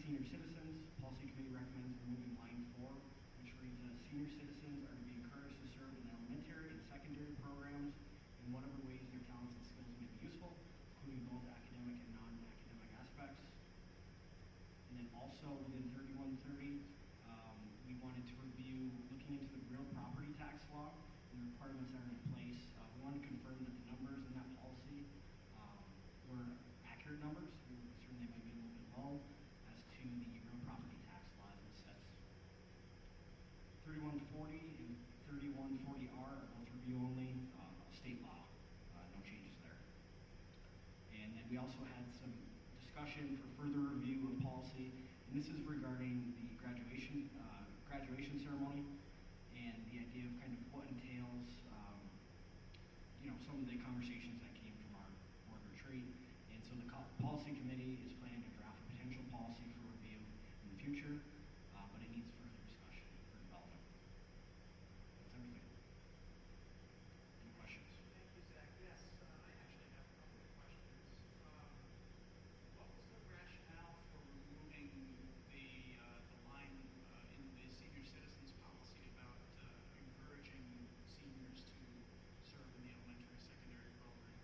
senior citizens, Policy Committee recommends removing line 4, which reads, senior citizens are to be encouraged to serve in elementary and secondary programs in whatever ways their talents and skills may be useful, including both academic and non-academic aspects. And then also within 3130, we wanted to review looking into the real property tax law and the requirements that are in place. We wanted to confirm that the numbers in that policy were accurate numbers. We were concerned they might be a little bit low as to the real property tax law as it says. 3140 and 3140R are both review only, state law, no changes there. And then we also had some discussion for further review of policy, and this is regarding the graduation ceremony and the idea of kind of what entails, some of the conversations that came from our board retreat. And so the policy committee is planning to draft a potential policy for review in the future, but it needs further discussion for development. That's everything. Any questions? Thank you, Zach. Yes, I actually have a couple of questions. What was the rationale for removing the line in the senior citizens policy about encouraging seniors to serve in the elementary and secondary programs?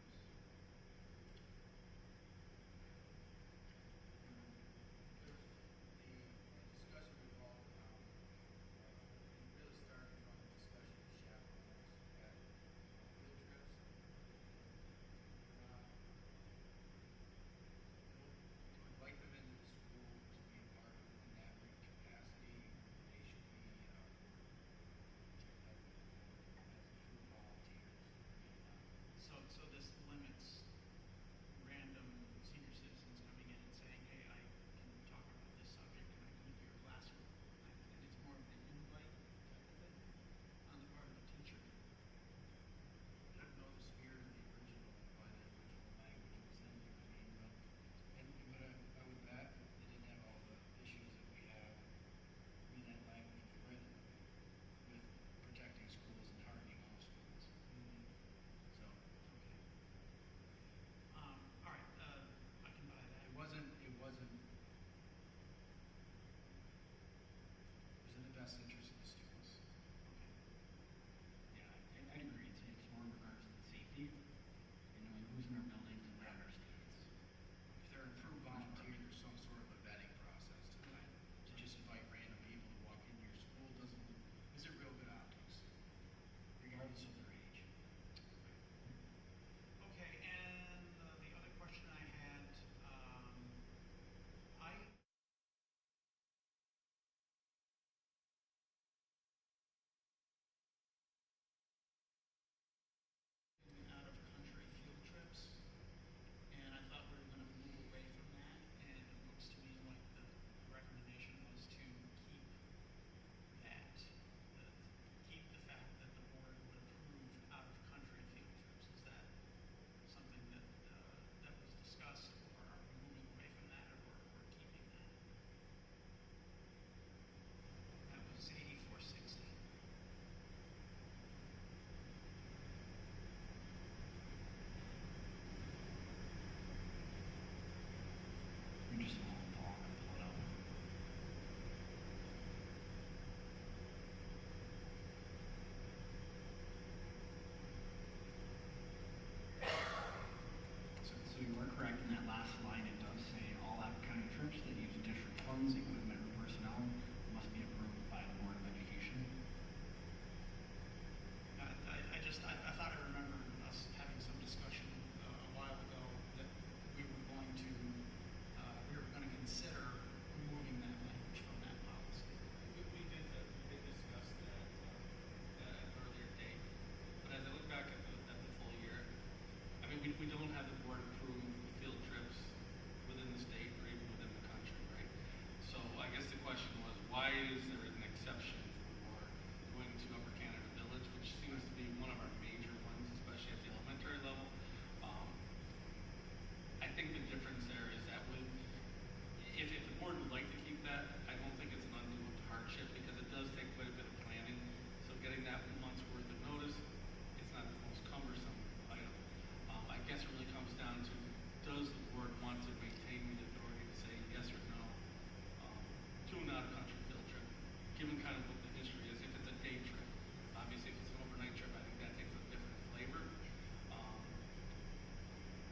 given kind of what the history is, if it's a day trip, obviously if it's an overnight trip, I think that takes a different flavor.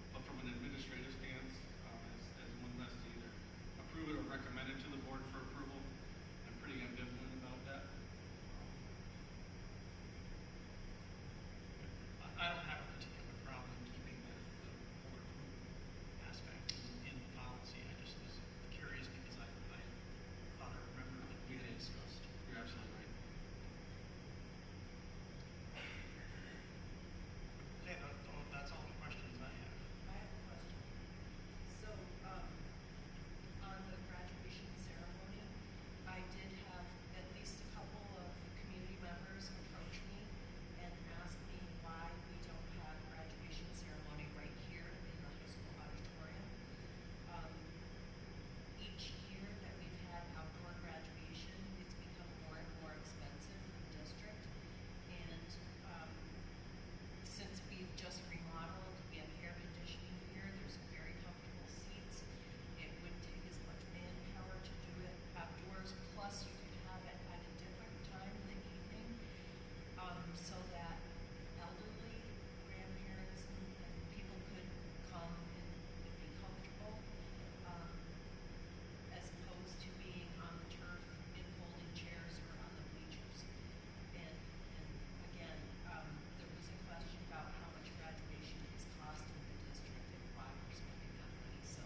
But from an administrative stance, as one has to either approve it or recommend it to the board for approval, I'm pretty ambivalent about that. I don't have a particular problem keeping the board aspect in the policy. I just was curious because I thought I remembered that we had discussed. You're absolutely right. Okay, that's all the questions I have. I have a question. So, on the graduation ceremony, I did have at least a couple of community members approach me and ask me why we don't have graduation ceremony right here in the high school auditorium. Each year that we've had outdoor graduation, it's become more and more expensive for the district. And, since we've just remodeled, we have air conditioning here, there's very comfortable seats. It wouldn't take as much manpower to do it outdoors, plus you could have it at a different time in the evening, so that elderly grandparents and people could come and be comfortable, as opposed to being on the turf in folding chairs or on the bleachers. And again, there was a question about how much graduation is costing the district and why we're spending that money. So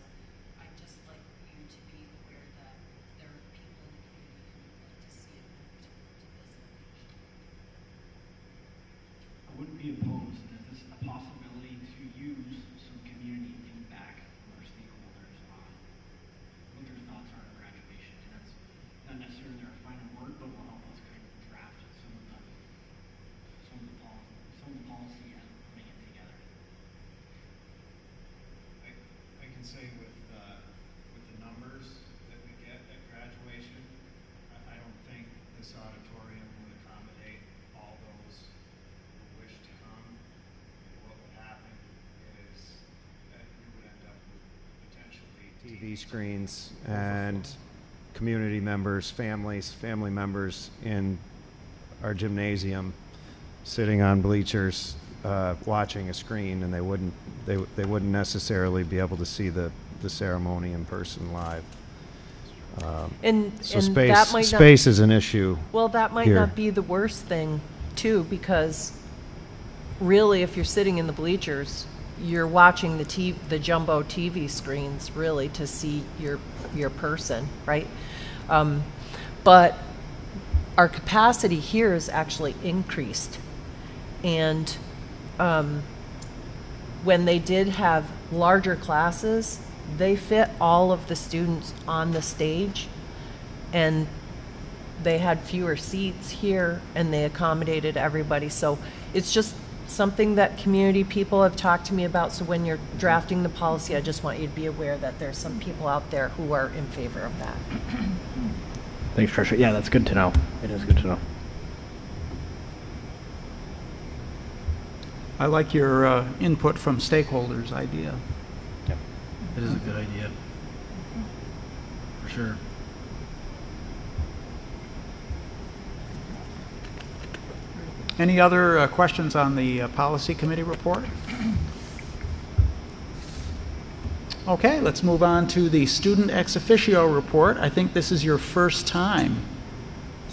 I'd just like you to be aware that there are people in the community who would like to see it moved to this location. I wouldn't be opposed. Is this a possibility to use some community feedback from our stakeholders on what their thoughts are on graduation? And that's not necessarily their final word, but will help us kind of draft some of the policy and putting it together. I can say with the numbers that we get at graduation, I don't think this auditorium would accommodate all those who wish to come. What would happen is that we would end up with potentially TV screens and community members, family members in our gymnasium, sitting on bleachers, watching a screen, and they wouldn't necessarily be able to see the ceremony in person live. So that might space is an issue. Well, that might here. not be the worst thing, too, because really, if you're sitting in the bleachers, you're watching the jumbo TV screens, really, to see your person, right? But our capacity here is actually increased. And when they did have larger classes, they fit all of the students on the stage, and they had fewer seats here, and they accommodated everybody. So it's just something that community people have talked to me about. So when you're drafting the policy, I just want you to be aware that there's some people out there who are in favor of that. Thanks, Tricia. Yeah, that's good to know. It is good to know. I like your input from stakeholders idea. Yep. It is a good idea. For sure. Any other questions on the policy committee report? Okay, let's move on to the student ex officio report. I think this is your first time.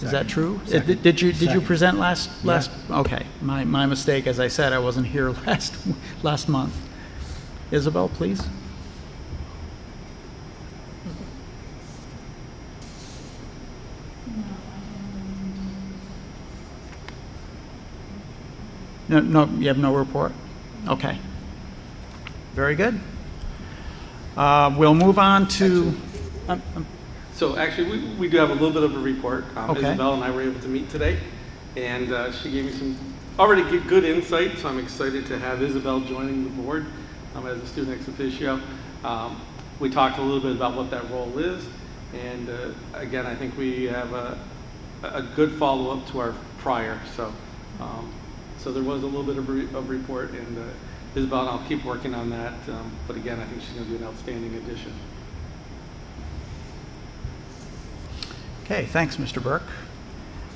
Is that true? Did you present last? Okay, my mistake. As I said, I wasn't here last month. Isabel, please. No, you have no report? Okay. Very good. We'll move on to... So actually, we do have a little bit of a report. Okay. Isabel and I were able to meet today, and she gave me some already good insight, so I'm excited to have Isabel joining the board as a student ex officio. We talked a little bit about what that role is, and again, I think we have a good follow-up to our prior. So there was a little bit of report, and Isabel and I'll keep working on that. But again, I think she's going to be an outstanding addition. Okay, thanks, Mr. Burke.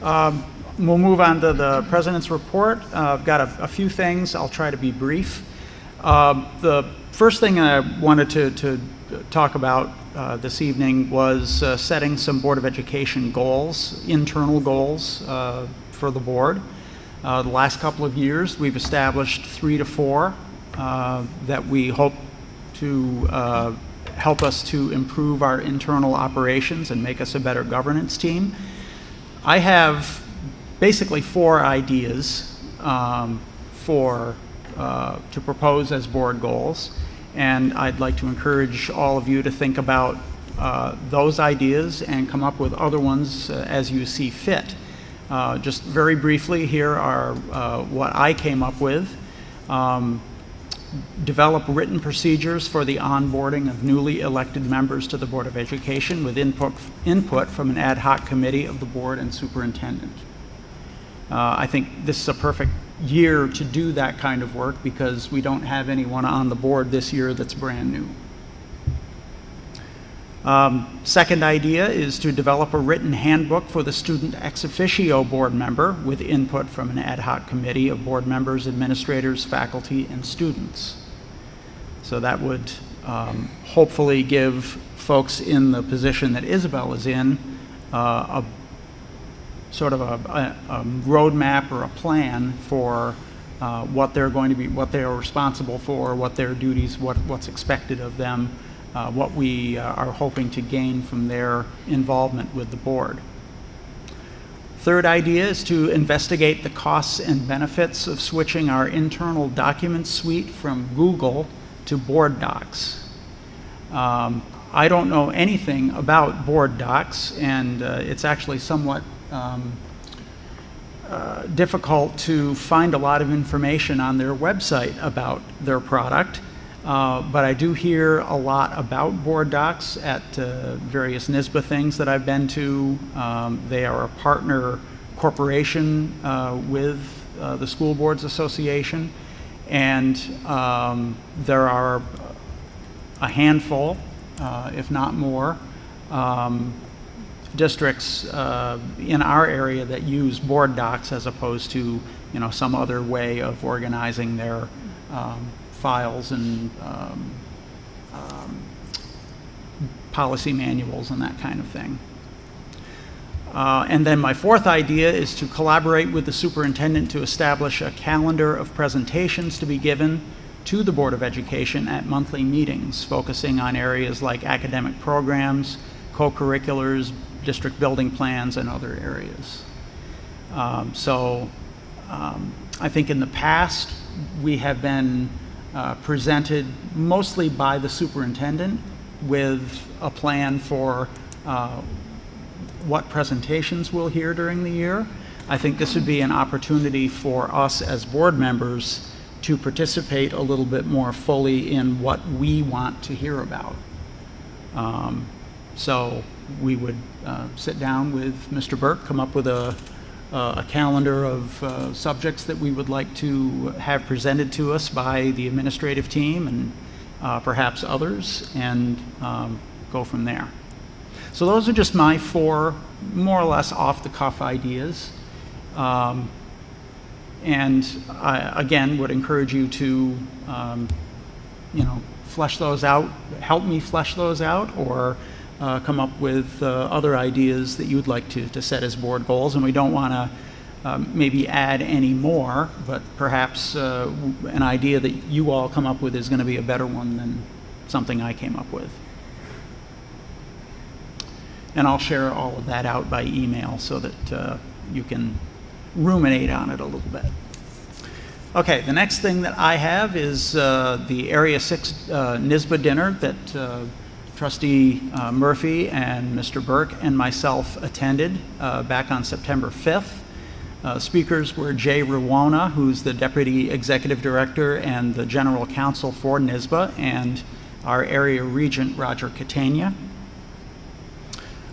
We'll move on to the President's report. I've got a few things. I'll try to be brief. The first thing I wanted to talk about this evening was setting some Board of Education goals, internal goals for the board. The last couple of years, we've established 3 to 4 that we hope to help us to improve our internal operations and make us a better governance team. I have basically 4 ideas to propose as board goals, and I'd like to encourage all of you to think about those ideas and come up with other ones as you see fit. Just very briefly, here are what I came up with. Develop written procedures for the onboarding of newly elected members to the Board of Education with input from an ad hoc committee of the board and superintendent. I think this is a perfect year to do that kind of work because we don't have anyone on the board this year that's brand new. Second idea is to develop a written handbook for the student ex officio board member with input from an ad hoc committee of board members, administrators, faculty, and students. So that would hopefully give folks in the position that Isabel is in a sort of a roadmap or a plan for what they're going to be, what they are responsible for, what their duties, what's expected of them, what we are hoping to gain from their involvement with the board. Third idea is to investigate the costs and benefits of switching our internal document suite from Google to Board Docs. I don't know anything about Board Docs, and it's actually somewhat difficult to find a lot of information on their website about their product. But I do hear a lot about Board Docs at various NYSSBA things that I've been to. They are a partner corporation with the School Boards Association, and there are a handful, if not more, districts in our area that use Board Docs as opposed to, some other way of organizing their files and policy manuals and that kind of thing. And then my fourth idea is to collaborate with the superintendent to establish a calendar of presentations to be given to the Board of Education at monthly meetings, focusing on areas like academic programs, co-curriculars, district building plans, and other areas. I think in the past, we have been presented mostly by the superintendent with a plan for what presentations we'll hear during the year. I think this would be an opportunity for us as board members to participate a little bit more fully in what we want to hear about. So we would sit down with Mr. Burke, come up with a calendar of subjects that we would like to have presented to us by the administrative team and perhaps others, and go from there. So those are just my 4 more or less off-the-cuff ideas. And I, again, would encourage you to, flesh those out, help me flesh those out, or come up with other ideas that you'd like to set as board goals. And we don't want to maybe add any more, but perhaps an idea that you all come up with is going to be a better one than something I came up with. And I'll share all of that out by email so that you can ruminate on it a little bit. Okay, the next thing that I have is the Area 6 NYSSBA dinner that Trustee Murphy and Mr. Burke and myself attended back on September 5th. Speakers were Jay Rwona, who's the Deputy Executive Director and the General Counsel for NYSSBA, and our Area Regent, Roger Catania.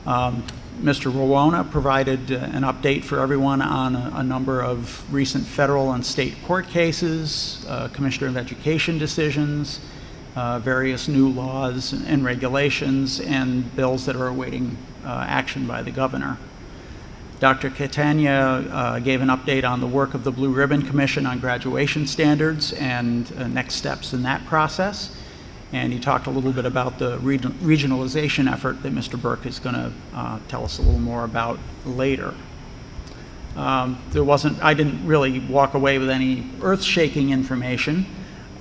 Mr. Rwona provided an update for everyone on a number of recent federal and state court cases, Commissioner of Education decisions, various new laws and regulations, and bills that are awaiting action by the governor. Dr. Catania gave an update on the work of the Blue Ribbon Commission on graduation standards and next steps in that process. And he talked a little bit about the regionalization effort that Mr. Burke is going to tell us a little more about later. I didn't really walk away with any earth-shaking information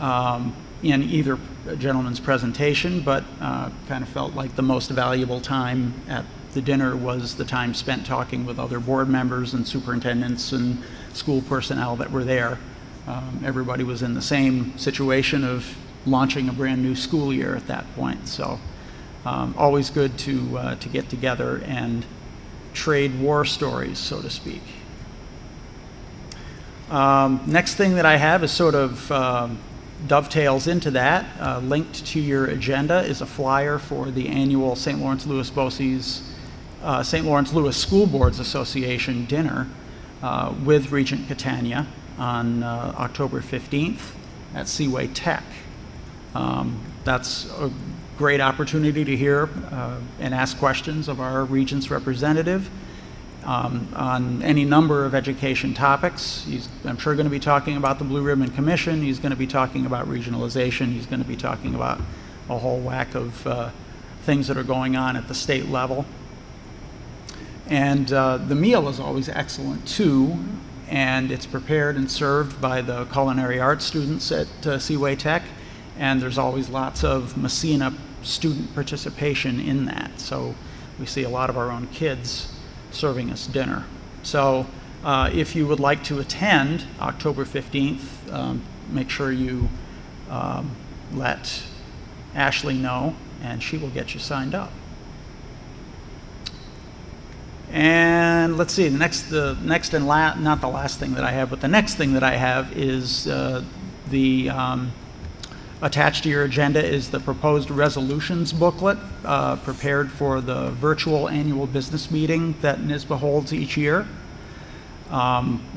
in either gentleman's presentation, but kind of felt like the most valuable time at the dinner was the time spent talking with other board members and superintendents and school personnel that were there. Everybody was in the same situation of launching a brand new school year at that point. So always good to get together and trade war stories, so to speak. Next thing that I have is sort of dovetails into that. Linked to your agenda is a flyer for the annual St. Lawrence Lewis School Boards Association dinner with Regent Catania on October 15th at Seaway Tech. That's a great opportunity to hear and ask questions of our Regent's representative on any number of education topics. He's, I'm sure, going to be talking about the Blue Ribbon Commission. He's going to be talking about regionalization. He's going to be talking about a whole whack of things that are going on at the state level. And the meal is always excellent too, and it's prepared and served by the culinary arts students at Seaway Tech, and there's always lots of Massena student participation in that. So we see a lot of our own kids serving us dinner. So if you would like to attend October 15th, make sure you let Ashley know, and she will get you signed up. And let's see, not the last thing that I have, but the next thing that I have is attached to your agenda is the proposed resolutions booklet prepared for the virtual annual business meeting that NYSBA holds each year.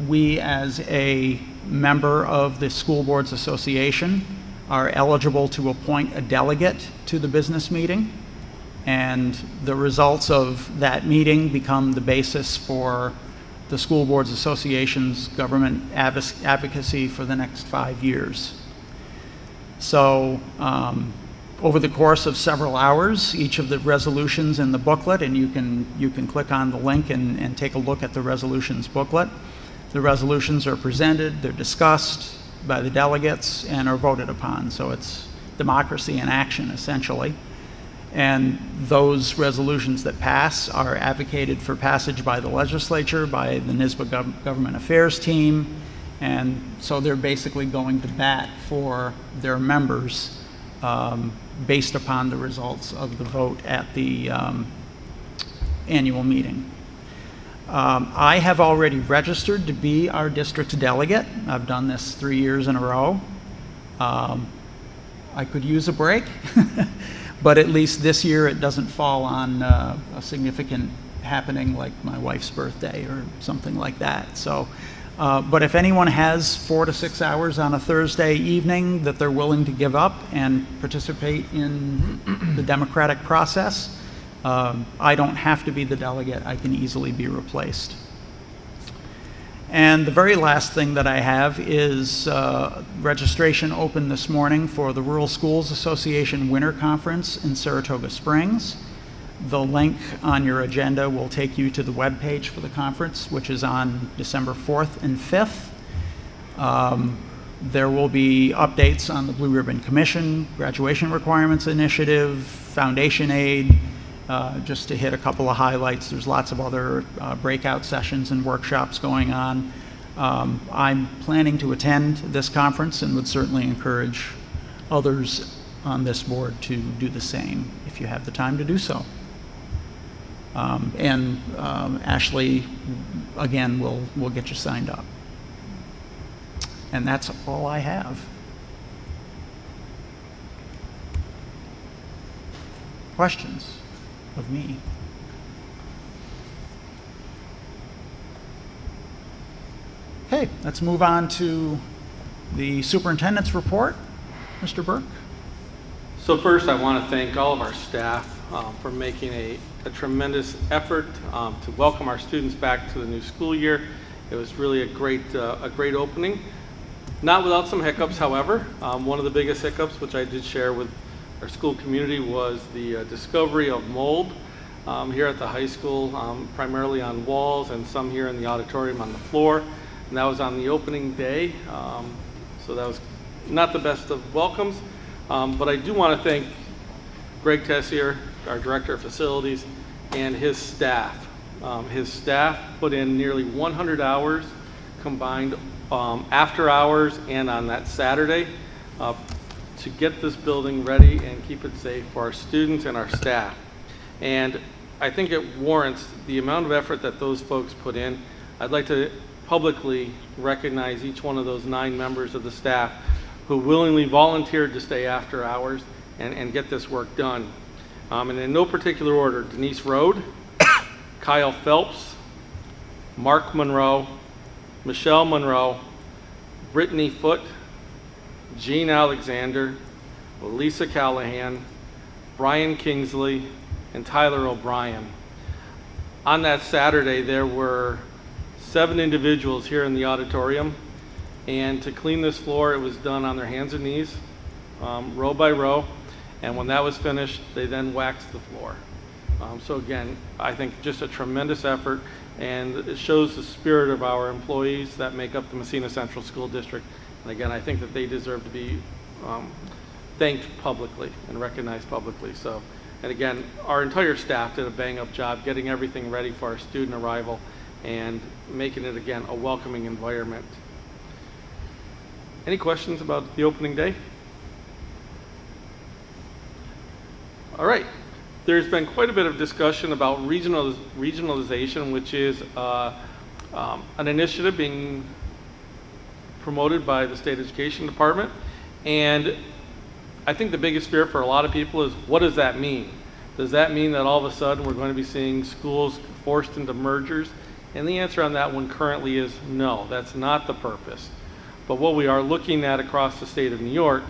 We, as a member of the School Boards Association, are eligible to appoint a delegate to the business meeting, and the results of that meeting become the basis for the School Boards Association's government advocacy for the next 5 years. So over the course of several hours, each of the resolutions in the booklet, and you can click on the link and take a look at the resolutions booklet. The resolutions are presented, they're discussed by the delegates, and are voted upon. So it's democracy in action, essentially. And those resolutions that pass are advocated for passage by the legislature, by the NYSBA government affairs team, and so they're basically going to bat for their members based upon the results of the vote at the annual meeting. I have already registered to be our district's delegate. I've done this 3 years in a row. I could use a break, but at least this year it doesn't fall on a significant happening like my wife's birthday or something like that. So. But if anyone has 4 to 6 hours on a Thursday evening that they're willing to give up and participate in the democratic process, I don't have to be the delegate. I can easily be replaced. And the very last thing that I have is registration open this morning for the Rural Schools Association Winter Conference in Saratoga Springs. The link on your agenda will take you to the webpage for the conference, which is on December 4th and 5th. There will be updates on the Blue Ribbon Commission, Graduation Requirements Initiative, Foundation Aid, just to hit a couple of highlights. There's lots of other breakout sessions and workshops going on. I'm planning to attend this conference and would certainly encourage others on this board to do the same if you have the time to do so. Ashley, again, will get you signed up. And that's all I have. Questions of me? Okay, let's move on to the superintendent's report. Mr. Burke? So first, I want to thank all of our staff for making a tremendous effort to welcome our students back to the new school year. It was really a great opening. Not without some hiccups, however. One of the biggest hiccups, which I did share with our school community, was the discovery of mold here at the high school, primarily on walls and some here in the auditorium on the floor. And that was on the opening day. So that was not the best of welcomes. But I do want to thank Greg Tessier, our Director of Facilities, and his staff. His staff put in nearly 100 hours combined after hours and on that Saturday to get this building ready and keep it safe for our students and our staff. And I think it warrants the amount of effort that those folks put in. I'd like to publicly recognize each one of those 9 members of the staff who willingly volunteered to stay after hours and get this work done. And in no particular order: Denise Rode, Kyle Phelps, Mark Monroe, Michelle Monroe, Brittany Foote, Jean Alexander, Lisa Callahan, Brian Kingsley, and Tyler O'Brien. On that Saturday, there were 7 individuals here in the auditorium, and to clean this floor, it was done on their hands and knees, row by row, and when that was finished, they then waxed the floor. So again, I think just a tremendous effort, and it shows the spirit of our employees that make up the Massena Central School District. And again, I think that they deserve to be thanked publicly and recognized publicly. So, and again, our entire staff did a bang-up job getting everything ready for our student arrival and making it, again, a welcoming environment. Any questions about the opening day? All right. There's been quite a bit of discussion about regionalization, which is an initiative being promoted by the State Education Department. And I think the biggest fear for a lot of people is, what does that mean? Does that mean that all of a sudden we're going to be seeing schools forced into mergers? And the answer on that one currently is no, that's not the purpose. But what we are looking at across the state of New York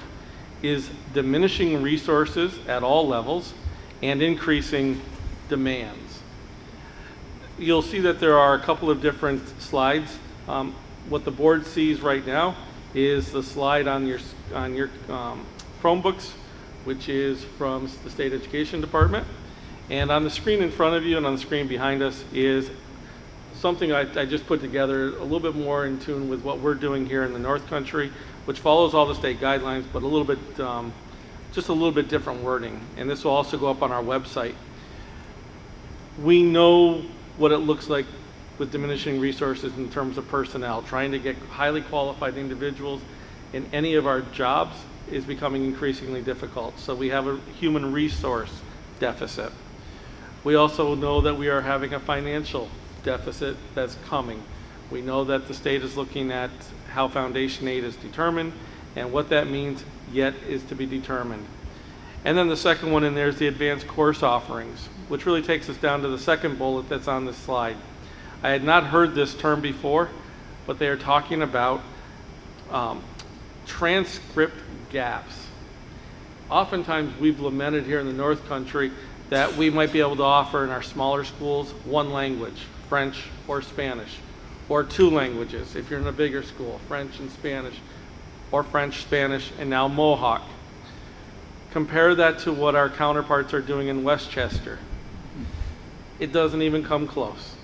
is diminishing resources at all levels and increasing demands. You'll see that there are a couple of different slides. What the board sees right now is the slide on your Chromebooks, which is from the State Education Department. And on the screen in front of you and on the screen behind us is something I just put together a little bit more in tune with what we're doing here in the North Country, which follows all the state guidelines, but a little bit, just a little bit different wording. And this will also go up on our website. We know what it looks like with diminishing resources in terms of personnel. Trying to get highly qualified individuals in any of our jobs is becoming increasingly difficult. So we have a human resource deficit. We also know that we are having a financial deficit that's coming. We know that the state is looking at how foundation aid is determined, and what that means yet is to be determined. And then the second one in there is the advanced course offerings, which really takes us down to the second bullet that's on this slide. I had not heard this term before, but they are talking about transcript gaps. Oftentimes we've lamented here in the North Country that we might be able to offer in our smaller schools one language, French or Spanish, or 2 languages if you're in a bigger school, French and Spanish, or French, Spanish, and now Mohawk. Compare that to what our counterparts are doing in Westchester. It doesn't even come close.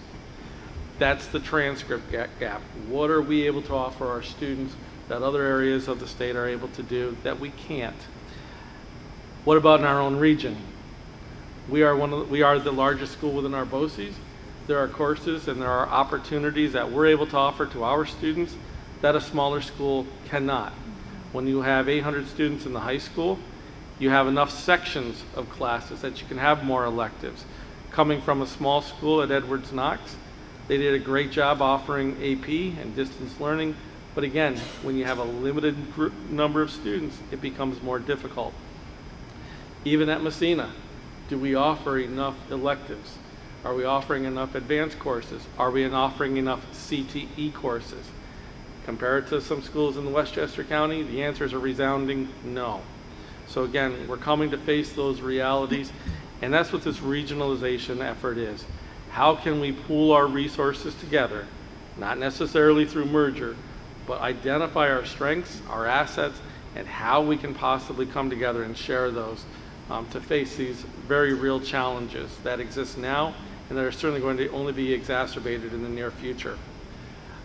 That's the transcript gap. What are we able to offer our students that other areas of the state are able to do that we can't? What about in our own region? We are the largest school within our BOCES. There are courses and there are opportunities that we're able to offer to our students that a smaller school cannot. When you have 800 students in the high school, you have enough sections of classes that you can have more electives. Coming from a small school at Edwards Knox, they did a great job offering AP and distance learning, but again, when you have a limited number of students, it becomes more difficult. Even at Massena, do we offer enough electives? Are we offering enough advanced courses? Are we offering enough CTE courses? Compared to some schools in the Westchester County, the answer is a resounding no. So again, we're coming to face those realities, And that's what this regionalization effort is. How can we pool our resources together, not necessarily through merger, but identify our strengths, our assets, and how we can possibly come together and share those to face these very real challenges that exist now and that are certainly going to only be exacerbated in the near future.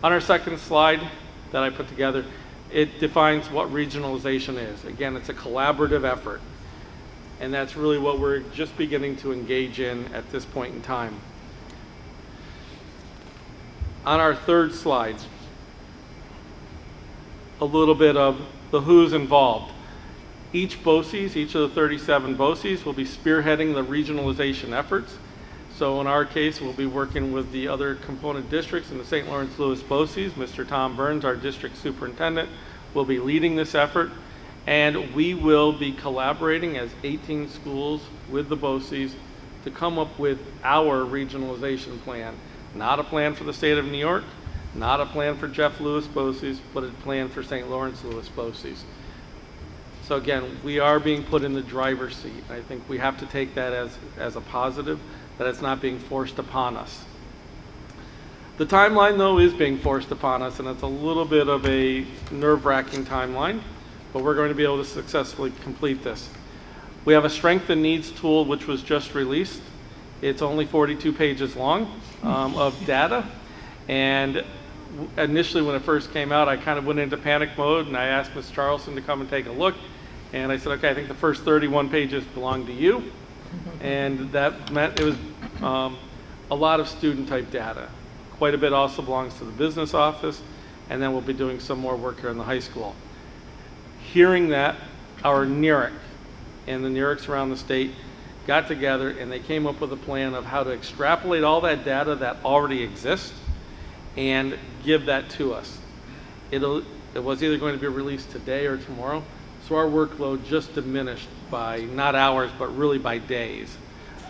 On our second slide that I put together, it defines what regionalization is. Again, it's a collaborative effort, and that's really what we're just beginning to engage in at this point in time. On our third slide, a little bit of the who's involved. Each BOCES, each of the 37 BOCES will be spearheading the regionalization efforts. So in our case, we'll be working with the other component districts in the St. Lawrence Lewis BOCES. Mr. Tom Burns, our district superintendent, will be leading this effort. And we will be collaborating as 18 schools with the BOCES to come up with our regionalization plan. Not a plan for the state of New York, not a plan for Jeff Lewis BOCES, but a plan for St. Lawrence Lewis BOCES. So again, we are being put in the driver's seat. I think we have to take that as a positive, that it's not being forced upon us. The timeline, though, is being forced upon us, and it's a little bit of a nerve-wracking timeline, but we're going to be able to successfully complete this. We have a strength and needs tool which was just released. It's only 42 pages long of data, and initially when it first came out, I kind of went into panic mode, and I asked Ms. Charleston to come and take a look, and I said, okay, I think the first 31 pages belong to you, and that meant it was a lot of student-type data. Quite a bit also belongs to the business office, and then we'll be doing some more work here in the high school. Hearing that, our NERIC and the NERICs around the state got together and they came up with a plan of how to extrapolate all that data that already exists and give that to us. It was either going to be released today or tomorrow, so our workload just diminished by not hours, but really by days.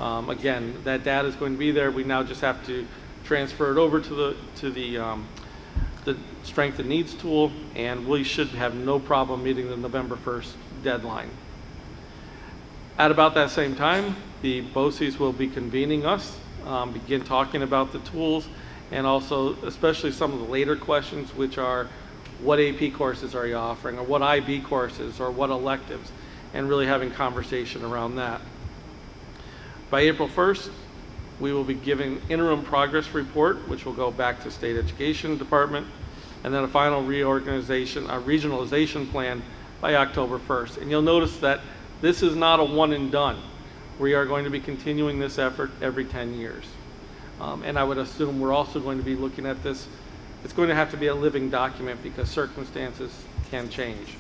Again, that data is going to be there. We now just have to transfer it over to the strength and needs tool, and we should have no problem meeting the November 1st deadline. At about that same time, the BOCES will be convening us, begin talking about the tools, and also especially some of the later questions, which are what AP courses are you offering, or what IB courses, or what electives, and really having conversation around that. By April 1st, we will be giving interim progress report, which will go back to State Education Department, and then a final reorganization, a regionalization plan by October 1st. And you'll notice that this is not a one and done. We are going to be continuing this effort every 10 years. And I would assume we're also going to be looking at this. It's going to have to be a living document because circumstances can change.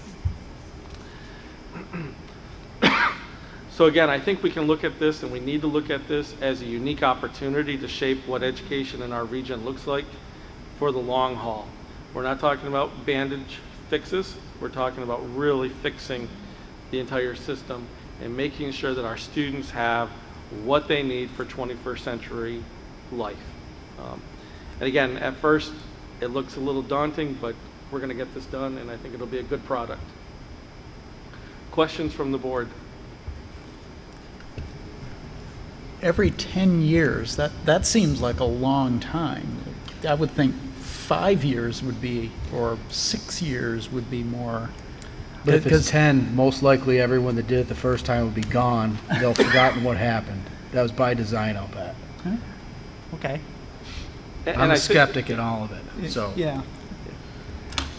So again, I think we can look at this, and we need to look at this as a unique opportunity to shape what education in our region looks like for the long haul. We're not talking about bandage fixes. We're talking about really fixing the entire system and making sure that our students have what they need for 21st century life. And again, at first, it looks a little daunting, but we're going to get this done, and I think it'll be a good product. Questions from the board? Every 10 years, that seems like a long time. I would think 5 years would be, or 6 years would be more. But if it's 10, most likely everyone that did it the first time will be gone. They'll have forgotten what happened. That was by design, I'll bet. Huh? Okay. I'm a skeptic in all of it. So Yeah.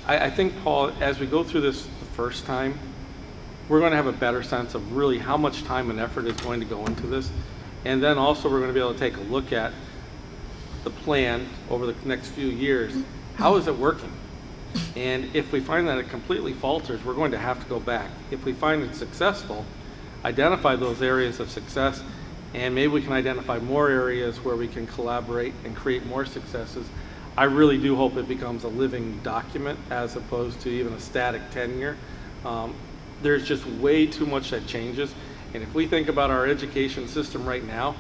I think, Paul, as we go through this the first time, we're going to have a better sense of really how much time and effort is going to go into this. And then also we're going to be able to take a look at the plan over the next few years. How is it working? And if we find that it completely falters, we're going to have to go back. If we find it successful, identify those areas of success, and maybe we can identify more areas where we can collaborate and create more successes. I really do hope it becomes a living document as opposed to even a static tenure. There's just way too much that changes. And if we think about our education system right now,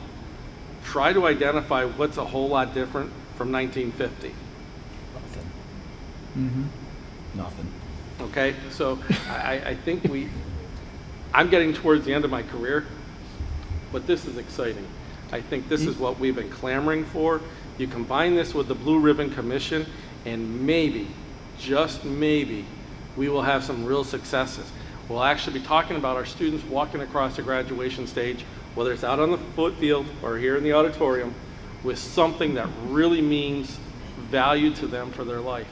try to identify what's a whole lot different from 1950. nothing. Mm-hmm. Nothing. Okay, so I think I'm getting towards the end of my career, but this is exciting. I think this is what we've been clamoring for. You combine this with the Blue Ribbon Commission, and maybe, just maybe, we will have some real successes. We'll actually be talking about our students walking across the graduation stage, whether it's out on the field or here in the auditorium, with something that really means value to them for their life.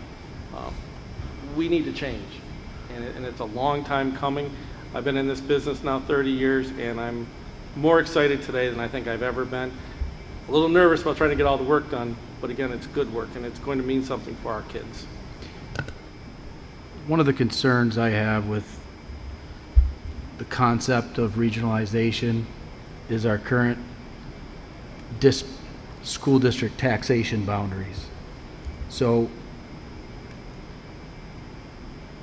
We need to change, and it's a long time coming. I've been in this business now 30 years, and I'm more excited today than I think I've ever been. A little nervous about trying to get all the work done, but again, it's good work, and it's going to mean something for our kids. One of the concerns I have with the concept of regionalization is our current school district taxation boundaries. So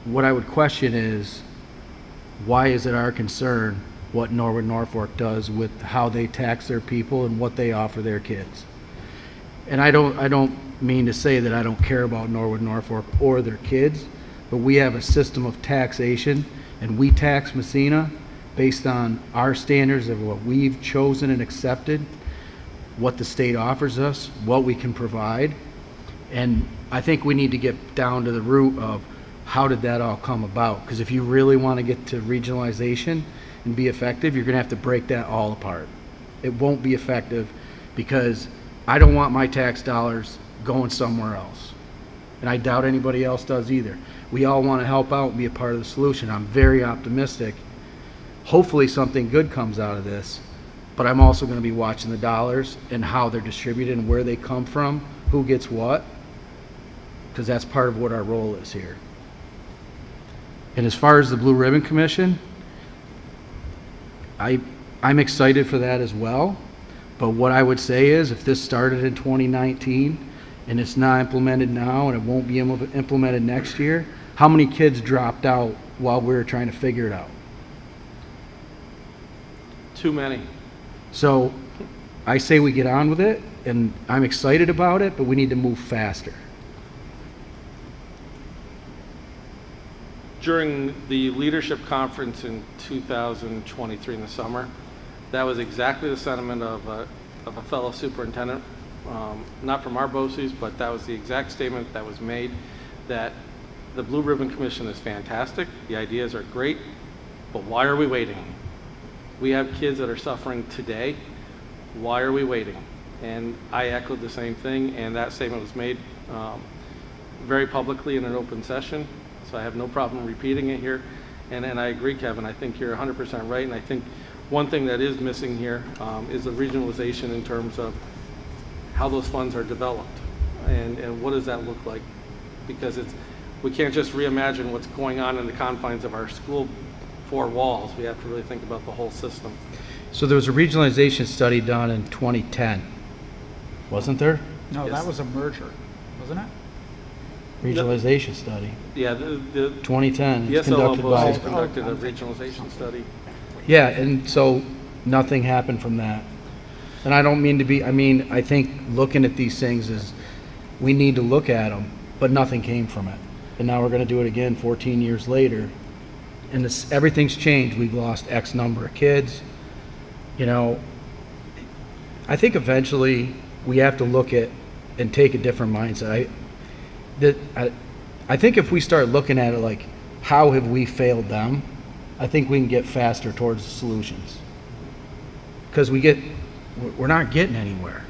what I would question is, why is it our concern what Norwood Norfolk does with how they tax their people and what they offer their kids? And I don't mean to say that I don't care about Norwood Norfolk or their kids, but we have a system of taxation, and we tax Massena based on our standards of what we've chosen and accepted, what the state offers us, what we can provide. And I think we need to get down to the root of how did that all come about? Because if you really want to get to regionalization and be effective, you're going to have to break that all apart. It won't be effective because I don't want my tax dollars going somewhere else. And I doubt anybody else does either. We all want to help out and be a part of the solution. I'm very optimistic. Hopefully something good comes out of this, but I'm also going to be watching the dollars and how they're distributed and where they come from, who gets what, because that's part of what our role is here. And as far as the Blue Ribbon Commission, I'm excited for that as well. But what I would say is, if this started in 2019 and it's not implemented now and it won't be implemented next year, how many kids dropped out while we were trying to figure it out? Too many. So I say we get on with it, and I'm excited about it, but we need to move faster. During the leadership conference in 2023 in the summer, that was exactly the sentiment of a fellow superintendent, not from our BOCES, but that was the exact statement that was made, that the Blue Ribbon Commission is fantastic, the ideas are great, but why are we waiting? We have kids that are suffering today. Why are we waiting? And I echoed the same thing, and that statement was made very publicly in an open session, so I have no problem repeating it here. And I agree, Kevin, I think you're 100% right, and I think one thing that is missing here is the regionalization in terms of how those funds are developed, and what does that look like? Because we can't just reimagine what's going on in the confines of our school four walls. We have to really think about the whole system. So there was a regionalization study done in 2010, wasn't there? No, Yes. that was a merger, wasn't it? Regionalization study, Yeah, the 2010. the It's SLL conducted BOCES by, conducted a regionalization study. yeah, and so nothing happened from that. And I don't mean to be, I think looking at these things is, we need to look at them, but nothing came from it. And now we're going to do it again 14 years later. And everything's changed. We've lost X number of kids. You know, I think eventually we have to look at and take a different mindset. I think if we start looking at it like, how have we failed them, I think we can get faster towards the solutions. Because we're not getting anywhere.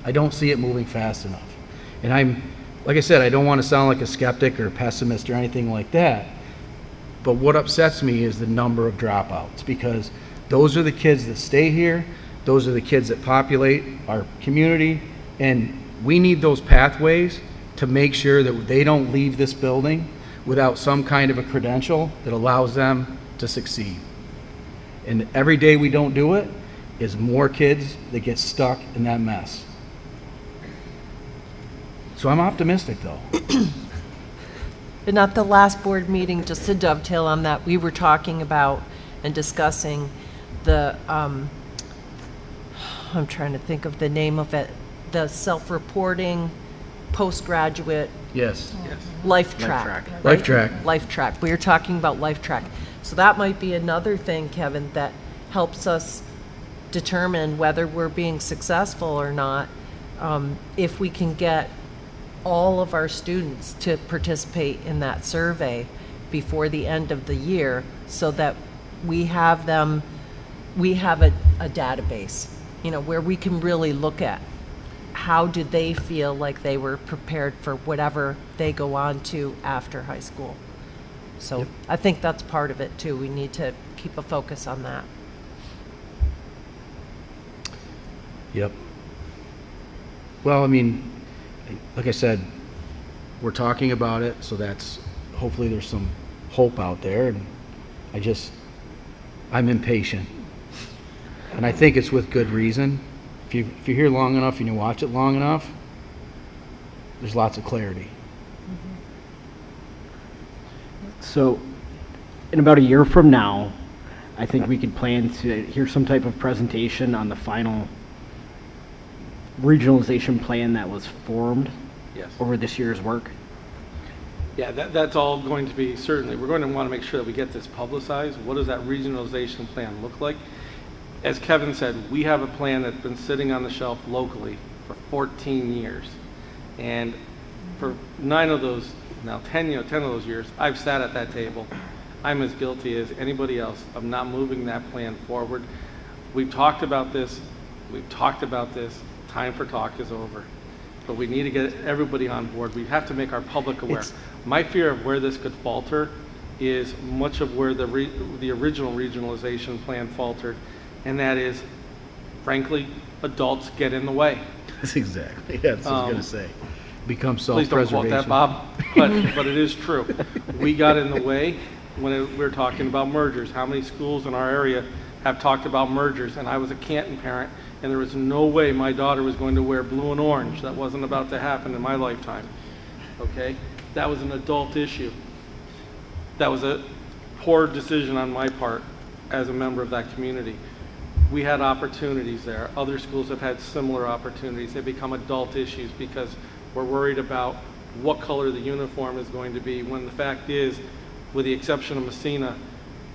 I don't see it moving fast enough. And like I said, I don't want to sound like a skeptic or a pessimist or anything like that. But what upsets me is the number of dropouts, because those are the kids that stay here. Those are the kids that populate our community. And we need those pathways to make sure that they don't leave this building without some kind of a credential that allows them to succeed. And every day we don't do it is more kids that get stuck in that mess. So I'm optimistic, though. And at the last board meeting, just to dovetail on that, we were talking about and discussing the, I'm trying to think of the name of it, the self-reporting postgraduate Yes. life track. right? Life track. Life track. We were talking about life track. So that might be another thing, Kevin, that helps us determine whether we're being successful or not, if we can get all of our students to participate in that survey before the end of the year, so that we have a database, where we can really look at how do they feel like they were prepared for whatever they go on to after high school. So Yep. I think that's part of it too. We need to keep a focus on that. Yep. Well, I mean, like I said, we're talking about it, so that's, hopefully there's some hope out there, and I'm impatient. And I think it's with good reason. If you're here long enough and you watch it long enough, there's lots of clarity. So, in about a year from now, I think we could plan to hear some type of presentation on the final regionalization plan that was formed Yes. over this year's work. Yeah, that's all going to be, certainly, we're going to want to make sure that we get this publicized. What does that regionalization plan look like? As Kevin said, we have a plan that's been sitting on the shelf locally for 14 years. And for 9 of those, now 10 of those years, I've sat at that table. I'm as guilty as anybody else of not moving that plan forward. We've talked about this. Time for talk is over. But we need to get everybody on board. We have to make our public aware. My fear of where this could falter is much of where the original regionalization plan faltered, and that is, frankly, adults get in the way. That's exactly, that's what I was going to say. Become Please don't quote self-preservation. that, Bob, but it is true. We got in the way when we were talking about mergers. How many schools in our area have talked about mergers? And I was a Canton parent, and there was no way my daughter was going to wear blue and orange. That wasn't about to happen in my lifetime, okay? That was an adult issue. That was a poor decision on my part as a member of that community. We had opportunities there. Other schools have had similar opportunities. They become adult issues because we're worried about what color the uniform is going to be, when the fact is, with the exception of Massena,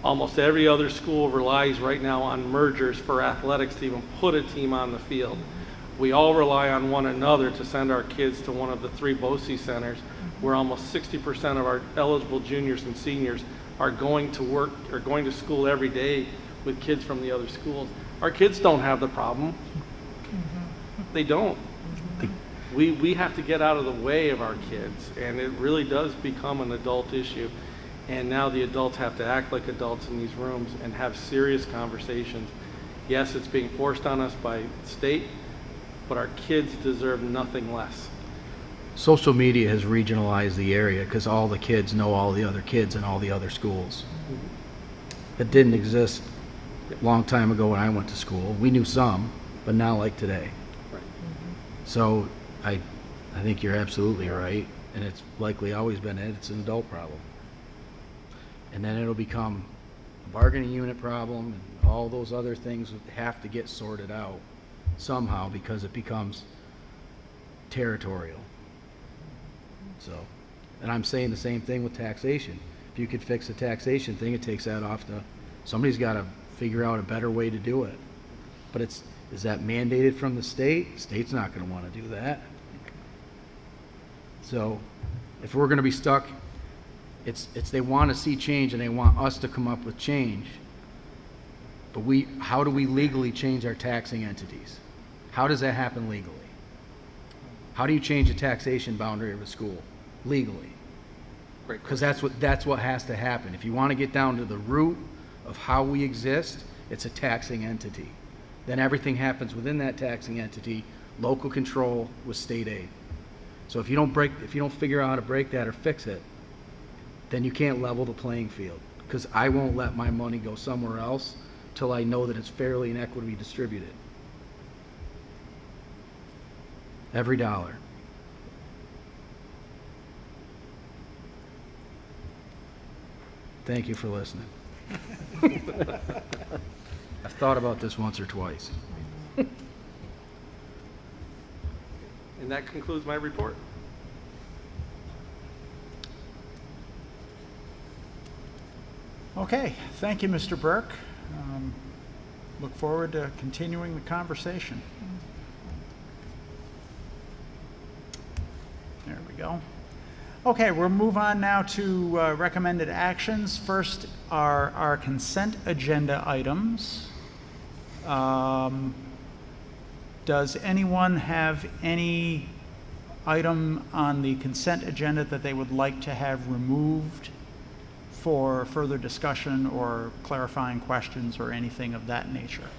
almost every other school relies right now on mergers for athletics to even put a team on the field. We all rely on one another to send our kids to one of the 3 BOCES centers, where almost 60% of our eligible juniors and seniors are going to work or going to school every day with kids from the other schools. Our kids don't have the problem. They don't. We have to get out of the way of our kids, and it really does become an adult issue. And now the adults have to act like adults in these rooms and have serious conversations. Yes, it's being forced on us by state, but our kids deserve nothing less. Social media has regionalized the area because all the kids know all the other kids in all the other schools. It didn't exist a long time ago when I went to school. We knew some, but not like today. Right. So I think you're absolutely right, and it's likely always been it's an adult problem. And then it'll become a bargaining unit problem, and all those other things have to get sorted out somehow because it becomes territorial. So, and I'm saying the same thing with taxation. If you could fix the taxation thing, it takes that off somebody's got to figure out a better way to do it. But is that mandated from the state? The state's not going to want to do that. So if we're going to be stuck, it's they want to see change and they want us to come up with change. But how do we legally change our taxing entities? How does that happen legally? How do you change the taxation boundary of a school legally? Because that's what has to happen. If you want to get down to the root of how we exist, it's a taxing entity. Then everything happens within that taxing entity, local control with state aid. So if you don't figure out how to break that or fix it, then you can't level the playing field. Because I won't let my money go somewhere else till I know that it's fairly and equitably distributed. Every dollar. Thank you for listening. I've thought about this once or twice. And that concludes my report. Okay, thank you, Mr. Burke. look forward to continuing the conversation. There we go. Okay, we'll move on now to recommended actions. First are our consent agenda items. Does anyone have any item on the consent agenda that they would like to have removed for further discussion or clarifying questions or anything of that nature?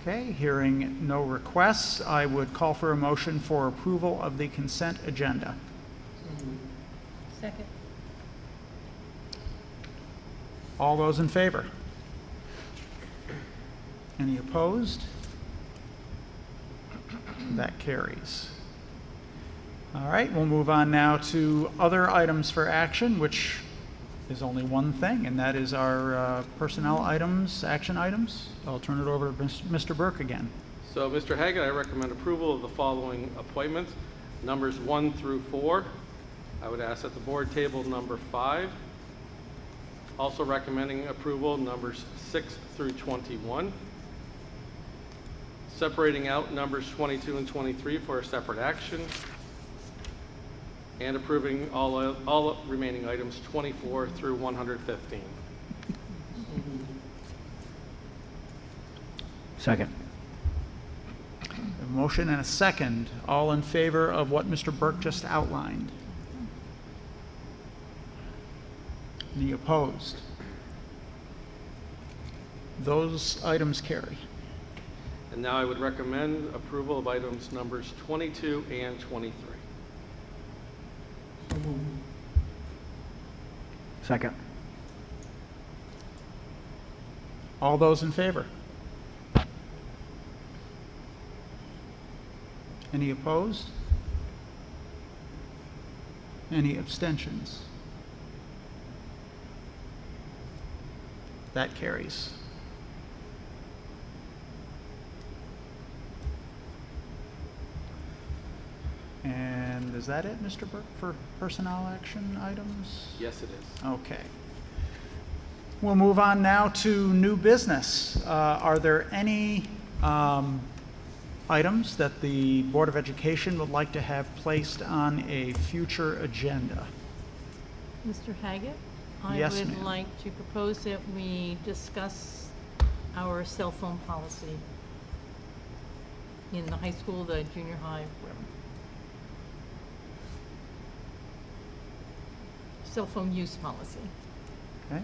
Okay, hearing no requests, I would call for a motion for approval of the consent agenda. Second. All those in favor? Any opposed? That carries. All right, we'll move on now to other items for action, which is only one thing, and that is our personnel items, action items. I'll turn it over to Mr. Burke again. So, Mr. Haggett, I recommend approval of the following appointments, numbers 1 through 4. I would ask that the board table number 5. Also recommending approval numbers 6 through 21. Separating out numbers 22 and 23 for a separate action. And approving all remaining items 24 through 115. Second. A motion and a second. All in favor of what Mr. Burke just outlined? Any opposed? Those items carry. And now I would recommend approval of items numbers 22 and 23. Second. All those in favor? Any opposed? Any abstentions? That carries. And is that it, Mr. Burke, for personnel action items? Yes, it is. Okay. We'll move on now to new business. Are there any items that the Board of Education would like to have placed on a future agenda? Mr. Haggett? Yes, I would ma'am. like to propose that we discuss our cell phone policy in the high school, the junior high, whatever. Cell phone use policy. Okay.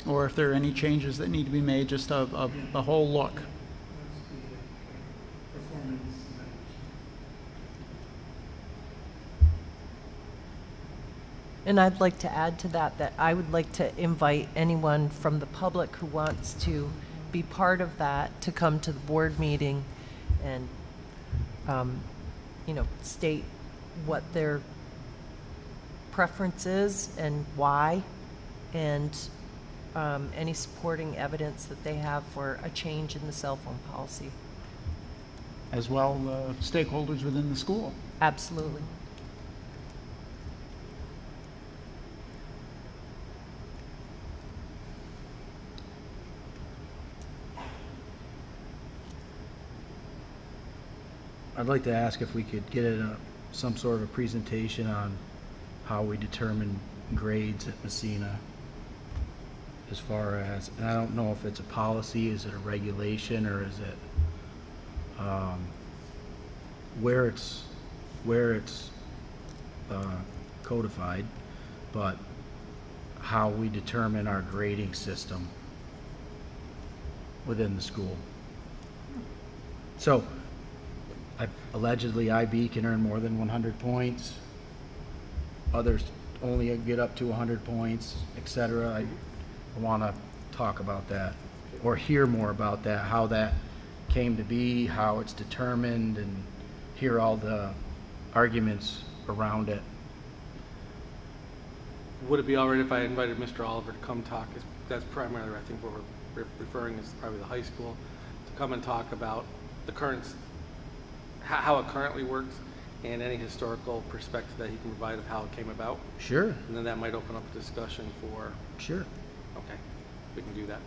Or if there are any changes that need to be made, just a whole look. And I'd like to add to that, that I would like to invite anyone from the public who wants to be part of that to come to the board meeting and, state what their preference is and why, and any supporting evidence that they have for a change in the cell phone policy. As well, stakeholders within the school. Absolutely. I'd like to ask if we could get some sort of a presentation on how we determine grades at Massena, as far as, and I don't know if it's a policy, is it a regulation, or is it where it's codified, but how we determine our grading system within the school. So, allegedly IB can earn more than 100 points. Others only get up to 100 points, etc. I want to talk about that, or hear more about that, how that came to be, how it's determined, and hear all the arguments around it. would it be all right if I invited Mr. Oliver to come talk? That's primarily, I think, what we're referring is probably the high school, to come and talk about the current, how it currently works, and any historical perspective that he can provide of how it came about. Sure. And then that might open up a discussion for, Sure. okay, we can do that.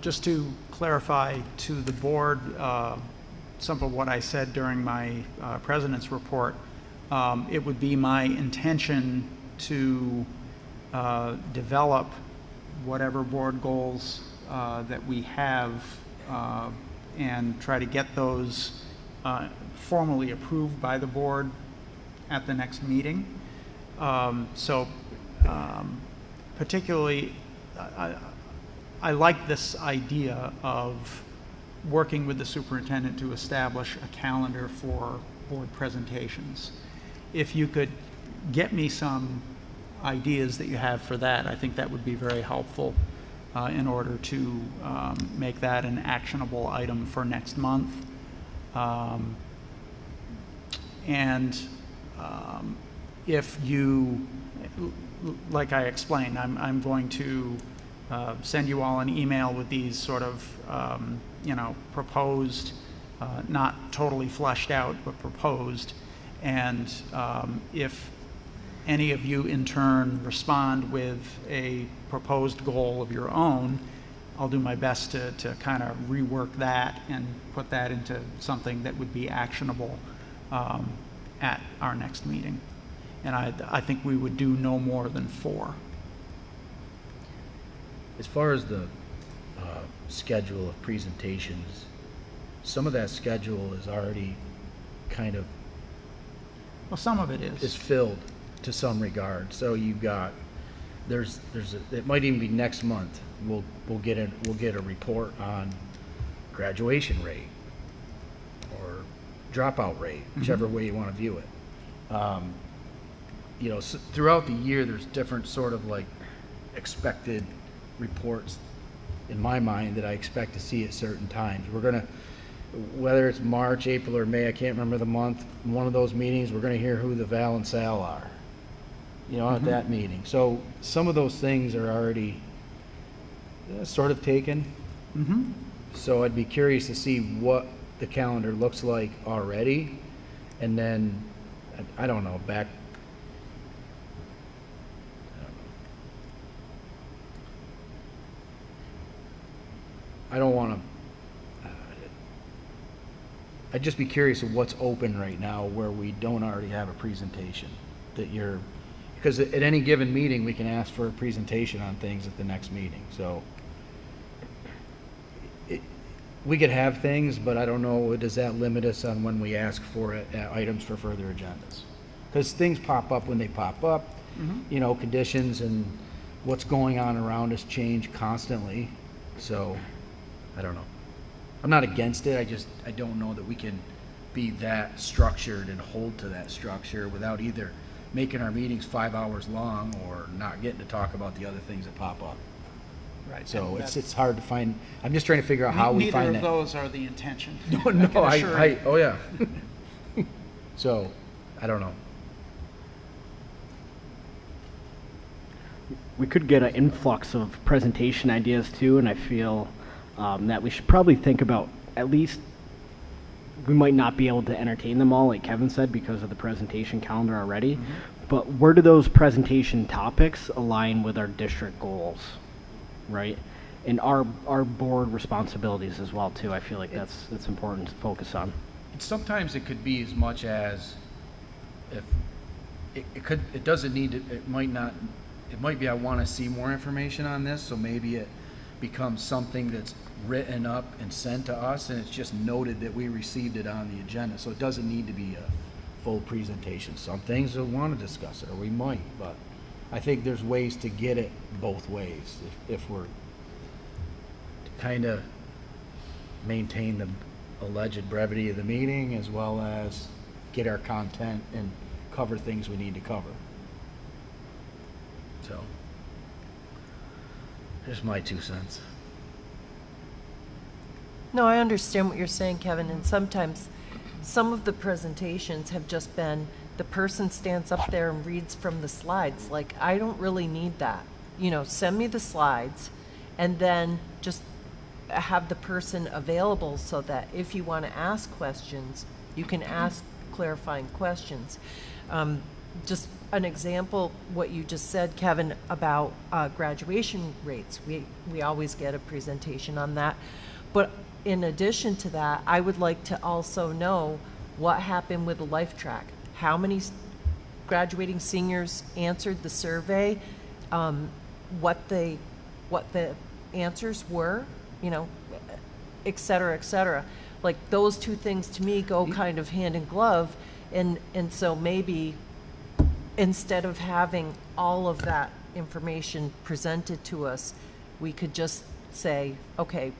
Just to clarify to the board some of what I said during my president's report, it would be my intention to develop whatever board goals that we have and try to get those formally approved by the board at the next meeting. Particularly, I like this idea of working with the superintendent to establish a calendar for board presentations. If you could get me some ideas that you have for that, I think that would be very helpful in order to make that an actionable item for next month. If you, like I explained, I'm going to send you all an email with these sort of, proposed, not totally fleshed out, but proposed. And if any of you in turn respond with a proposed goal of your own, I'll do my best to kind of rework that and put that into something that would be actionable at our next meeting. And I think we would do no more than 4. As far as the schedule of presentations, some of that schedule is already kind of, Well, some of it is filled to some regard. So you've got, it might even be next month. We'll get a report on graduation rate or dropout rate, whichever way you want to view it. Throughout the year, there's different sort of like expected reports in my mind that I expect to see at certain times. We're gonna, whether it's March, April, or May, I can't remember the month, in one of those meetings, we're gonna hear who the Val and Sal are, at that meeting. So some of those things are already sort of taken. So I'd be curious to see what the calendar looks like already, and then, I don't know, I don't want to, I'd just be curious of what's open right now where we don't already have a presentation because at any given meeting, we can ask for a presentation on things at the next meeting. So we could have things, but I don't know, does that limit us on when we ask for items for further agendas? Because things pop up when they pop up, conditions and what's going on around us change constantly. So I don't know. I'm not against it. I don't know that we can be that structured and hold to that structure without either making our meetings 5 hours long or not getting to talk about the other things that pop up. Right. So it's hard to find. I'm just trying to figure out how we find that. Neither of those are the intention. No, oh yeah. So, I don't know. We could get an influx of presentation ideas too, and I feel that we should probably think about at least, we might not be able to entertain them all, like Kevin said, because of the presentation calendar already, but where do those presentation topics align with our district goals, right? And our board responsibilities as well too. I feel like that's important to focus on. Sometimes it could be as much as, if it doesn't need to, it might be I want to see more information on this, so maybe it becomes something that's written up and sent to us, and it's just noted that we received it on the agenda. So it doesn't need to be a full presentation. Some things we'll want to discuss it, or we might, but I think there's ways to get it both ways if we're to kind of maintain the alleged brevity of the meeting as well as get our content and cover things we need to cover. So, just my 2 cents. No, I understand what you're saying, Kevin, and sometimes some of the presentations have just been the person stands up there and reads from the slides. Like, I don't really need that. You know, send me the slides and then just have the person available so that if you want to ask questions, you can ask clarifying questions. Just an example, what you just said, Kevin, about graduation rates. We always get a presentation on that. But in addition to that, I would like to also know what happened with the Life Track. How many graduating seniors answered the survey? What the answers were, you know, et cetera, et cetera. Like, those two things to me go kind of hand in glove. And so maybe instead of having all of that information presented to us, we could just say, okay,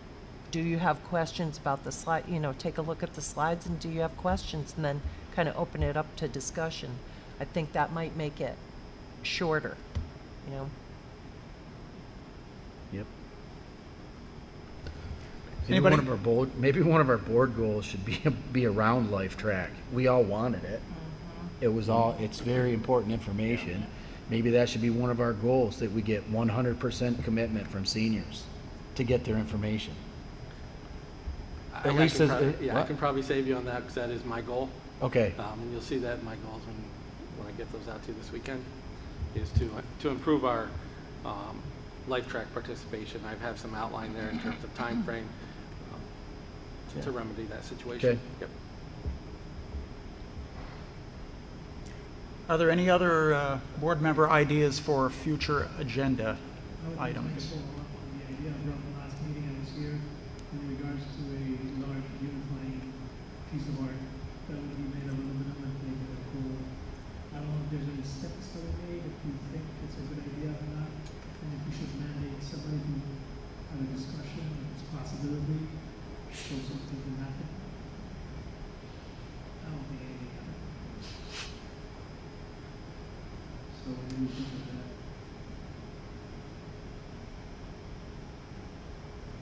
do you have questions about the slide? You know, take a look at the slides, and do you have questions? And then kind of open it up to discussion. I think that might make it shorter, you know? Yep. Anybody? Maybe one of our board goals should be around Life Track. We all wanted it. It's very important information. Maybe that should be one of our goals, that we get 100% commitment from seniors to get their information. I can probably save you on that, because that is my goal. Okay. And you'll see that in my goals when I get those out to you this weekend, is to improve our Life Track participation. I have some outline there in terms of time frame to remedy that situation. Okay. Yep. Are there any other board member ideas for future agenda items? The idea from the last meeting I was here in regards to a large unifying piece of art that would be made of aluminum and make it a cool. I don't know if there's any steps that we made, if you think it's a good idea or not, and if we should mandate somebody to have a discussion, if it's a possibility, so something can happen. I don't think anything happened. So what do you think of that?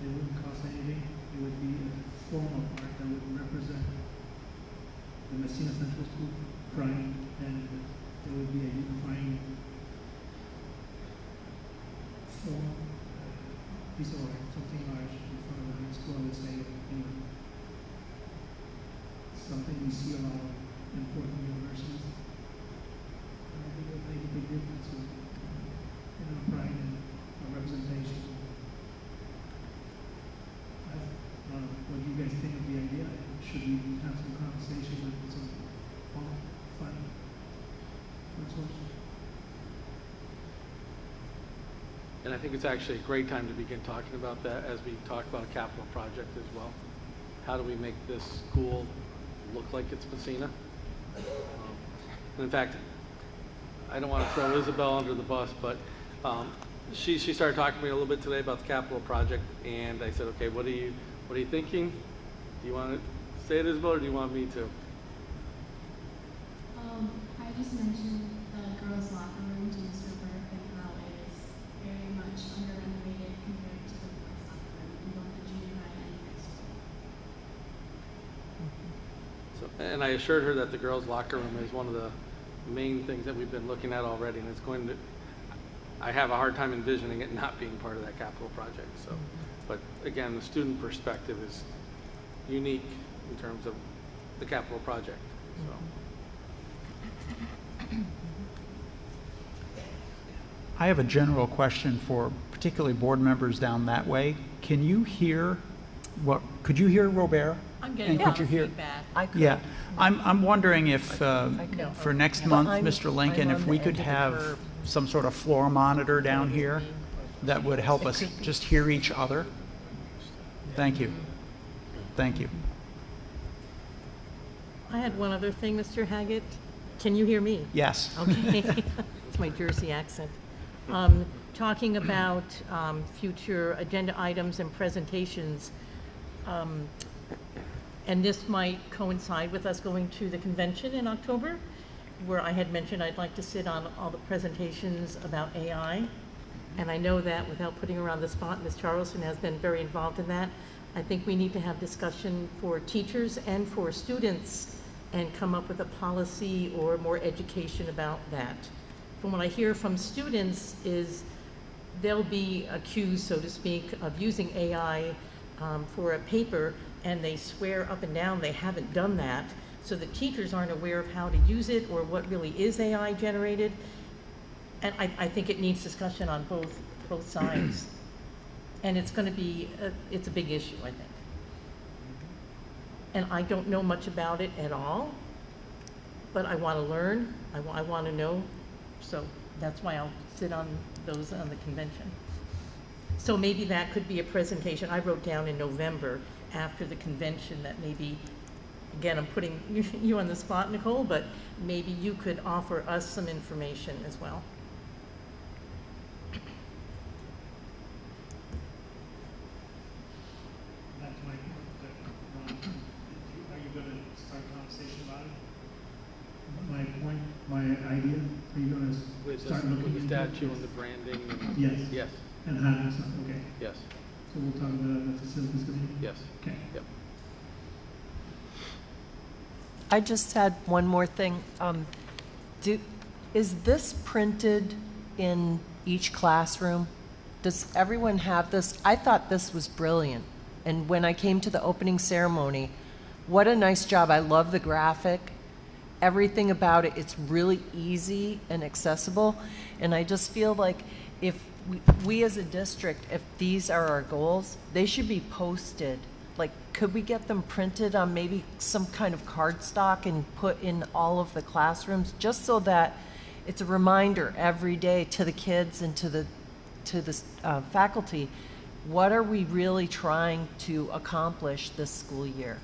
It wouldn't cost anything. It would be a form of art that would represent the Massena Central School pride, and there would be a unifying form, piece of art, something large in front of the high school. I would say, you know, something we see a lot of important universities. I think it would make a big difference in our pride and our representation. I don't know what you guys think of the idea. Should we have some conversation with some fun sources? And I think it's actually a great time to begin talking about that as we talk about a capital project as well. How do we make this school look like it's Massena? And in fact, I don't want to throw Isabel under the bus, but she started talking to me a little bit today about the capital project, and I said, okay, what are you thinking? Do you want to say it, Isabel, or do you want me to? I just mentioned the girls' locker room to Mr. Burke and how it is very much under-renovated compared to the boys' locker room in both the junior high and high school. So, and I assured her that the girls' locker room is one of the main things that we've been looking at already, and it's going to, I have a hard time envisioning it not being part of that capital project. So, but again, the student perspective is unique in terms of the capital project. So. I have a general question for particularly board members down that way. Can you hear could you hear Robert? I'm getting And could you hear? feedback. I could. Yeah, I'm wondering if, could. for next But month, I'm- Mr. Lincoln, I'm if on we the could edge of the have curve. some sort of floor monitor down here that would help us just hear each other. Thank you. Thank you. I had one other thing, Mr. Haggett. Can you hear me? Yes. Okay. It's my Jersey accent. Talking about future agenda items and presentations, and this might coincide with us going to the convention in October. where I had mentioned I'd like to sit on all the presentations about AI. And I know that without putting her on the spot, Ms. Charleston has been very involved in that. I think we need to have discussion for teachers and for students and come up with a policy or more education about that. From what I hear from students is they'll be accused, so to speak, of using AI for a paper, and they swear up and down they haven't done that. So the teachers aren't aware of how to use it or what really is AI generated. And I think it needs discussion on both sides. And it's going to be, it's a big issue, I think. And I don't know much about it at all, but I want to learn, I want to know, so that's why I'll sit on those on the convention. So maybe that could be a presentation. I wrote down in November after the convention that maybe, again, I'm putting you on the spot, Nicole, but maybe you could offer us some information as well. Back to my point, are you going to start a conversation about it? My point, my idea, are you going to start looking With the into it? statue and the branding? And Yes. Yes. And having some, okay. Yes. So we'll talk about it at the facilities committee? Yes. Okay. Yep. I just had one more thing. Is this printed in each classroom? Does everyone have this? I thought this was brilliant. And when I came to the opening ceremony, what a nice job. I love the graphic. Everything about it, it's really easy and accessible. And I just feel like if we as a district, if these are our goals, they should be posted. Like, could we get them printed on maybe some kind of cardstock and put in all of the classrooms, just so that it's a reminder every day to the kids and to the faculty, what are we really trying to accomplish this school year?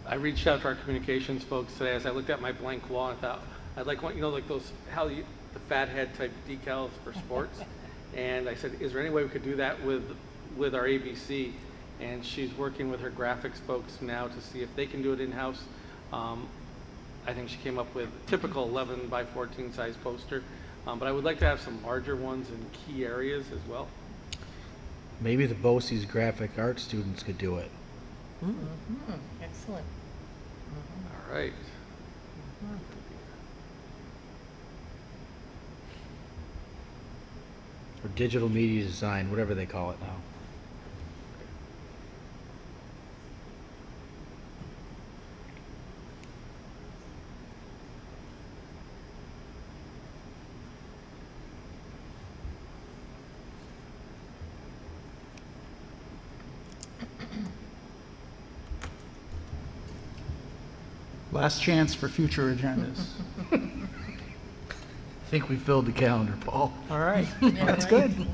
I reached out to our communications folks today as I looked at my blank wall and I thought, I'd like one, you know, like those, the fathead type decals for sports. And I said, is there any way we could do that with our ABC? And she's working with her graphics folks now to see if they can do it in-house. I think she came up with a typical 11 by 14 size poster. But I would like to have some larger ones in key areas as well. Maybe the BOCES graphic art students could do it. Mm-hmm. Excellent. All right. Or digital media design, whatever they call it now. Last chance for future agendas. I think we filled the calendar, Paul. All right, Yeah, that's right. good.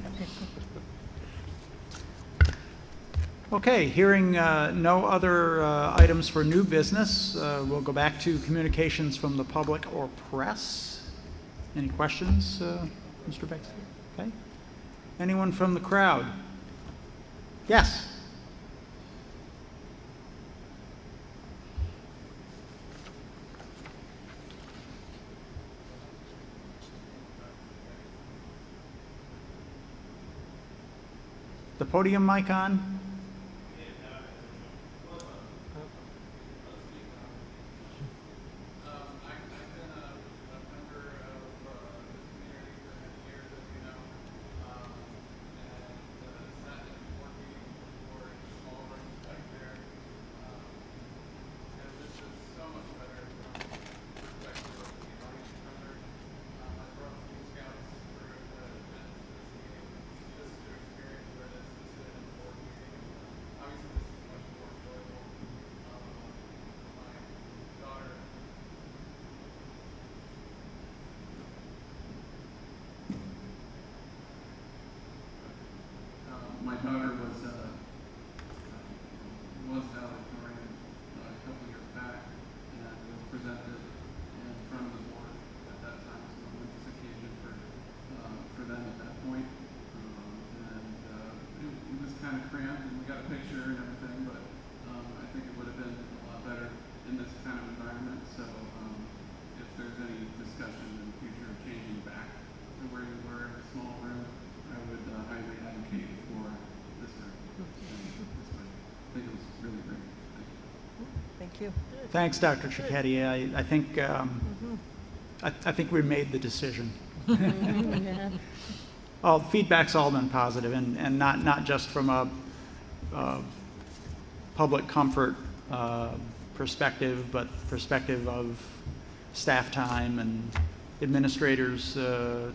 Okay, hearing no other items for new business, we'll go back to communications from the public or press. Any questions, Mr. Baxter? Okay. Anyone from the crowd? Yes. The podium mic on? My daughter was valedictorian a couple years back and was presented in front of the board at that time. So it was this occasion for them at that point. It was kind of cramped and we got a picture and everything, but I think it would have been a lot better in this kind of environment. So if there's any discussion in the future of changing back to where you were, a small room, I would highly advocate for this room. I think it was really great. Thank you. Thank you. Thanks, Dr. Cicchetti. I think I think we made the decision. Yeah. Well, feedback's all been positive, and not just from a public comfort perspective, but perspective of staff time and administrators'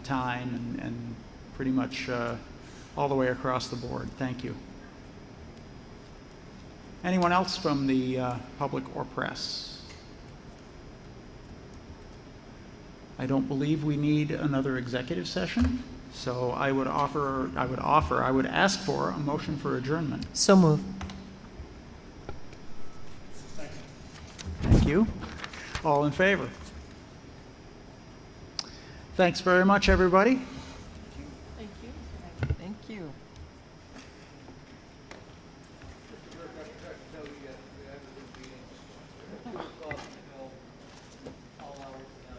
time, and pretty much all the way across the board. Thank you. Anyone else from the public or press? I don't believe we need another executive session, so I would ask for a motion for adjournment. So moved. Thank you. All in favor? Thanks very much, everybody.